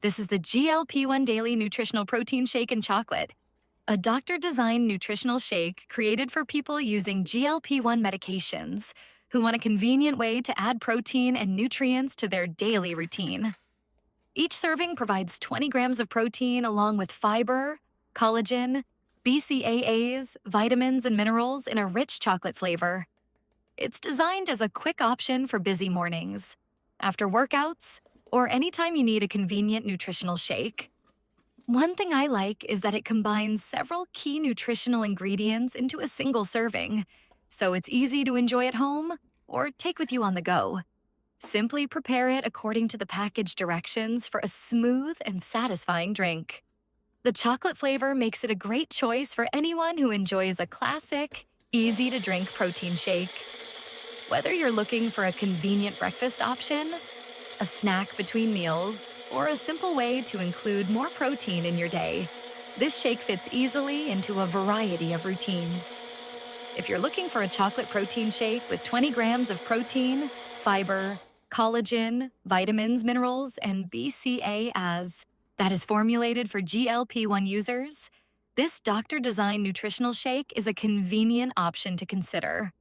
This is the GLP-1 Daily Nutritional Protein Shake and Chocolate, a doctor-designed nutritional shake created for people using GLP-1 medications who want a convenient way to add protein and nutrients to their daily routine. Each serving provides 20 grams of protein along with fiber, collagen, BCAAs, vitamins, and minerals in a rich chocolate flavor. It's designed as a quick option for busy mornings, after workouts, or anytime you need a convenient nutritional shake. One thing I like is that it combines several key nutritional ingredients into a single serving, so it's easy to enjoy at home or take with you on the go. Simply prepare it according to the package directions for a smooth and satisfying drink. The chocolate flavor makes it a great choice for anyone who enjoys a classic, easy-to-drink protein shake. Whether you're looking for a convenient breakfast option, a snack between meals, or a simple way to include more protein in your day, this shake fits easily into a variety of routines. If you're looking for a chocolate protein shake with 20 grams of protein, fiber, collagen, vitamins, minerals, and BCAAs that is formulated for GLP-1 users, this doctor-designed nutritional shake is a convenient option to consider.